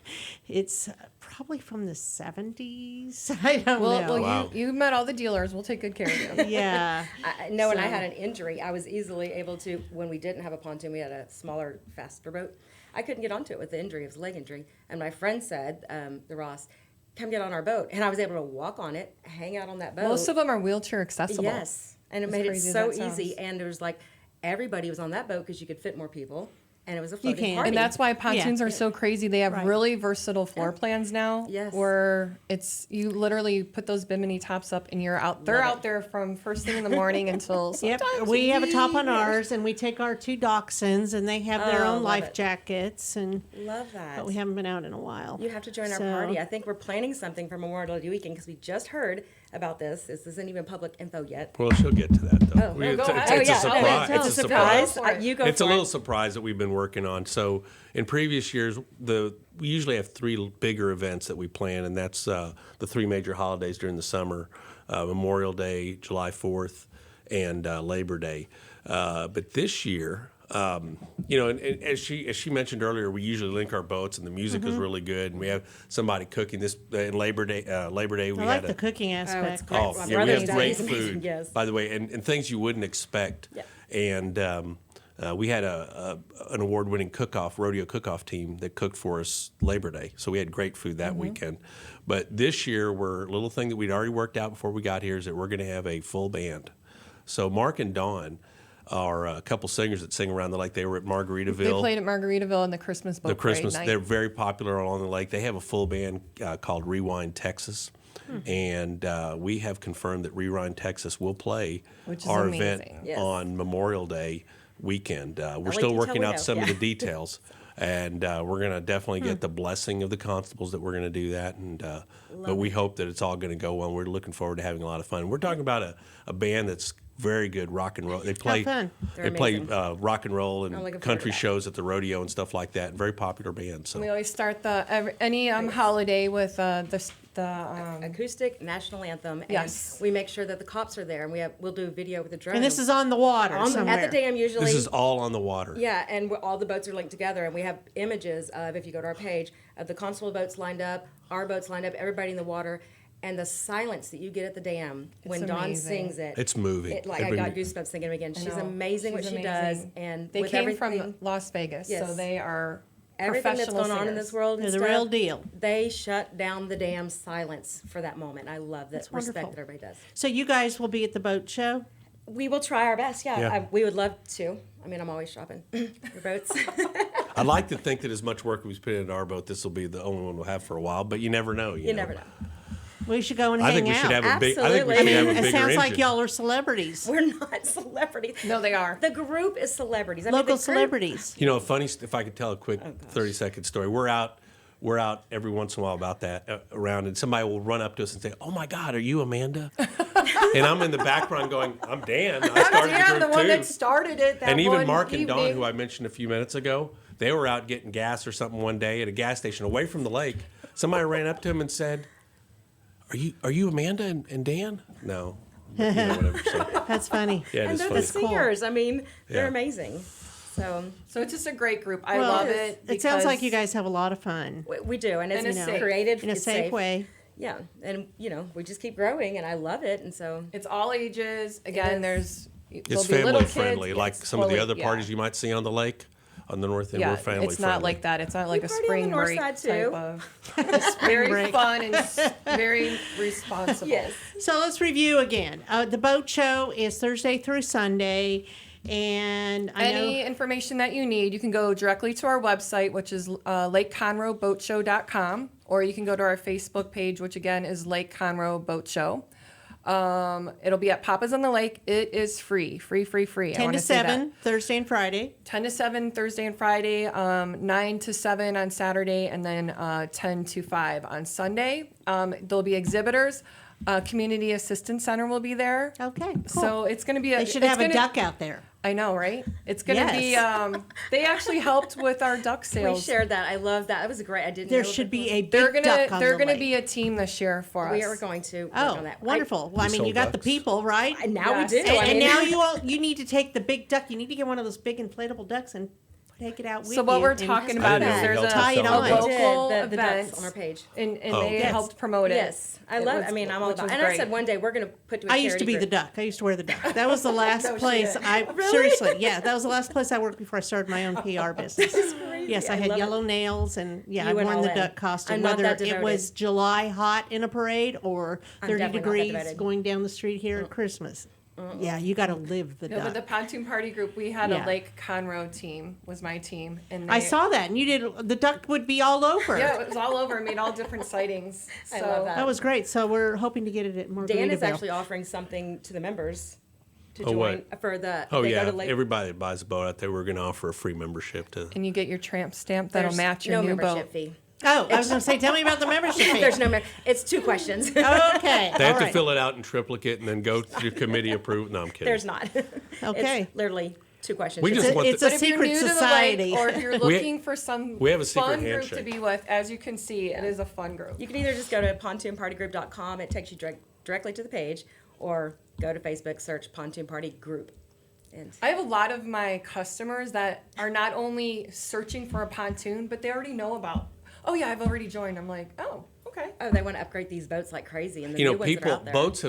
It's probably from the 70s. I don't know. Well, Wow. you met all the dealers. We'll take good care of you. Yeah. I know when I So- had an injury, I was easily able to, when we didn't have a pontoon, we had a smaller, faster boat. I couldn't get onto it with the injury. It was a leg injury. And my friend said, the Ross, come get on our boat. And I was able to walk on it, hang out on that boat. Most of them are wheelchair accessible. Yes. And it As made it crazy as so that sounds. easy. And there was like, everybody was on that boat because you could fit more people. And it was a floating can. party. And that's why pontoons are so crazy. They have Right. really versatile floor plans now. Yes. Where you literally put those bimini tops up and you're out. They're out there from first thing in the morning until Yep, sometimes we have a top on yeah. ours, and we take our 2 dachshunds, and they have their Oh, own love life it. jackets, Love that. but we haven't been out in a while. You have to join our So- party. I think we're planning something for Memorial Day weekend because we just heard about this. This isn't even public info yet. Well, she'll get to that, though. Oh, well, go it's ahead. it's Oh, a yeah. surprise. It's a surprise. You go It's a for little it. surprise that we've been working on. So in previous years, we usually have 3 bigger events that we plan, and that's the 3 major holidays during the summer: Memorial Day, July 4th, and Labor Day. But this year, and as she mentioned earlier, we usually link our boats, and the music is really good, and we have somebody cooking this. In Labor Day, we I like had the cooking aspect. it's great. Oh, My yeah, we brother's have done great it. He's amazing, food, yes. by the way, and things you wouldn't expect. Yeah. And we had an award-winning rodeo cook-off team that cooked for us Labor Day. So we had great food that weekend. But this year, a little thing that we'd already worked out before we got here is that we're going to have a full band. So Mark and Dawn are a couple singers that sing around the lake. They were at Margaritaville. They played at Margaritaville in the Christmas boat parade night. They're very popular along the lake. They have a full band called Rewind Texas. And we have confirmed that Rewind Texas will play Which is our amazing. event Yes. on Memorial Day weekend. We're wait still till working we out know. some of Yeah. the details. And we're going to definitely get the blessing of the constables that we're going to do that. And but we hope that it's all going to go well. We're looking forward to having a lot of fun. We're talking about a band that's very good rock and roll. They play fun. They're they play amazing. rock and roll I'm looking and forward to country that. shows at the rodeo and stuff like that. Very popular band. So We always start any holiday with the Acoustic national anthem. And Yes. we make sure that the cops are there, and we'll do a video with a drone. And this is on the water somewhere. at the dam usually. this is all on the water. Yeah, and all the boats are linked together, and we have images of, if you go to our page, of the constable boats lined up, our boats lined up, everybody in the water, and the silence that you get at the dam when Dawn amazing. sings it. It's moving. I got goosebumps thinking of it again. She's know. amazing She's what she amazing. does, and They with came everything, from Las Vegas, so Yes. they are everything that's professional going on in singers. this world. And They're the stuff, real deal. They shut down the damn silence for that moment. I love that respect wonderful. that everybody does. So you guys will be at the boat show? We will try our best. Yeah, Yeah. we would love to. I mean, I'm always shopping for boats. I'd like to think that as much work we've put into our boat, this will be the only one we'll have for a while. But you never know. You never know. We should go and I hang think we out. should have a big. I think we Absolutely. should I have mean, a It bigger sounds like engine. y'all are celebrities. We're not celebrities. No, they are. The group is celebrities. I mean, Local the group- celebrities. You know, if I could tell a quick 30-second story. We're out every once in a while about that around, and somebody will run up to us and say, "Oh my God, are you Amanda?" And I'm in the background going, "I'm Dan. I started the group the one too." that started it. That And even one Mark and Dawn, evening. who I mentioned a few minutes ago, they were out getting gas or something one day at a gas station away from the lake. Somebody ran up to him and said, "Are you Amanda and Dan?" No. You know, whatever. So, That's funny. yeah, it And is they're funny. the singers. I mean, they're Yeah. amazing. So So it's just a great group. I Well, love it. It sounds like because you guys have a lot of fun we do, and it's And it's safe. creative in a it's safe way. Yeah, and we just keep growing, and I love it, and so It's all ages. Again, is. there's It's there'll be little family kids. friendly, like It's some of the fully- other yeah. parties you might see on the lake. On the north end, Yeah, we're family it's not friendly. like that. It's not like a party on the spring north break side, type too. of. It's very break. fun and very responsible. Yes. So let's review again. The boat show is Thursday through Sunday, and I know Any information that you need, you can go directly to our website, which is LakeConroeBoatShow.com, or you can go to our Facebook page, which again is Lake Conroe Boat Show. It'll be at Papa's on the Lake. It is free. I 10 wanna to say that. 7 Thursday and Friday. 10 to 7 Thursday and Friday, 9 to 7 on Saturday, and then 10 to 5 on Sunday. There'll be exhibitors. Community Assistance Center will be there. Okay, cool. So it's going to be They should have a duck out there. I know, right? It's going to be. They actually helped with our duck We sales. shared that. I love that. That was great. I didn't There know should before. be a big They're duck on they're the gonna lake. be a team this year for us. We are going to work Oh, on that. wonderful. Well, I mean, sold you got the ducks. people, right? Now Yes. we do. And now you need to take the big duck. You need to get one of those big inflatable ducks and take it out with you. So what we're and- talking I about didn't is know there's y'all a, Tie it took on. a that. local the event ducks on our page. and Oh. they Yes. helped promote it. Yes, I It love. was- I mean, I'm all which about. was And I great. said one day we're going to put to a I used to be charity the group. duck. I used to wear the duck. That was the last No place shit. I Really? seriously. Yeah, that was the last place I worked before I started my own PR business. crazy. Yes, I I had love yellow nails and You I went worn all the in. duck costume. I'm not Whether that it was devoted. July hot in a parade or I'm 30 definitely not that degrees devoted. going down the street here at Christmas. Yeah, you got to live the No, but the duck. pontoon party group, we had Yeah. a Lake Conroe team, was my team. And I they- saw that, and you did. The duck would be all over. Yeah, it was all over. Made all different sightings. So I love that. That was great. So we're hoping to get it at Margaritaville. Dan is actually offering something to the members to Oh, join what? for the. Oh they yeah, Go to Lake, everybody that buys a boat out there, we're going to offer a free membership to. And you get your tramp stamp that'll there's match your no new membership boat. fee. Oh, I was going to say, tell me about the membership fee. There's no. It's 2 questions. Okay. They have all to right. fill it out in triplicate and then go to committee approved. No, I'm kidding. There's not. Okay. It's literally 2 questions. We It's just a- want It's the- a But if you're secret new to the society. lake, or if you're looking for some we have a secret fun group handshake. to be with, as you can see, it is a fun group. You can either just go to pontoonpartygroup.com. It takes you directly to the page, or go to Facebook, search Pontoon Party Group. And I have a lot of my customers that are not only searching for a pontoon, but they already know about. Oh yeah, I've already joined. I'm like, oh, okay. oh, they want to upgrade these boats like crazy, and the You know, new ones that are people out there. boats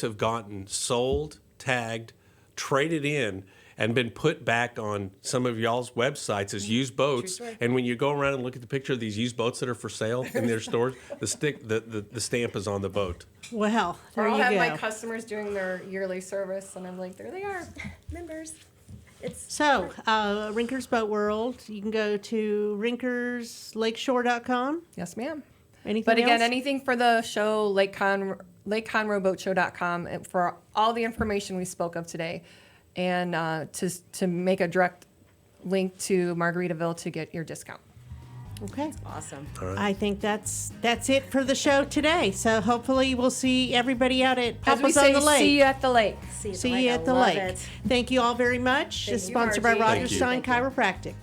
have gotten sold, tagged, traded in, and been put back on some of y'all's websites as used boats. story. And when you go around and look at the picture of these used boats that are for sale in their stores, the stamp is on the boat. Well, there Or I'll you have go. my customers doing their yearly service, and I'm like, there they are. members. It's So, Rinker's Boat World, you can go to rinkerslakeshore.com. Yes, ma'am. Anything But again, else? anything for the show, LakeConroeBoatShow.com, and for all the information we spoke of today, and to make a direct link to Margaritaville to get your discount. Okay. awesome. I think that's it for the show today. So hopefully we'll see everybody out at As we Papa's say, on the Lake. see you at the lake. See See you I at the love lake. it. Thank you all very much. Thank It's you, sponsored by Margie. Roger Thank you. Stein Chiropractic.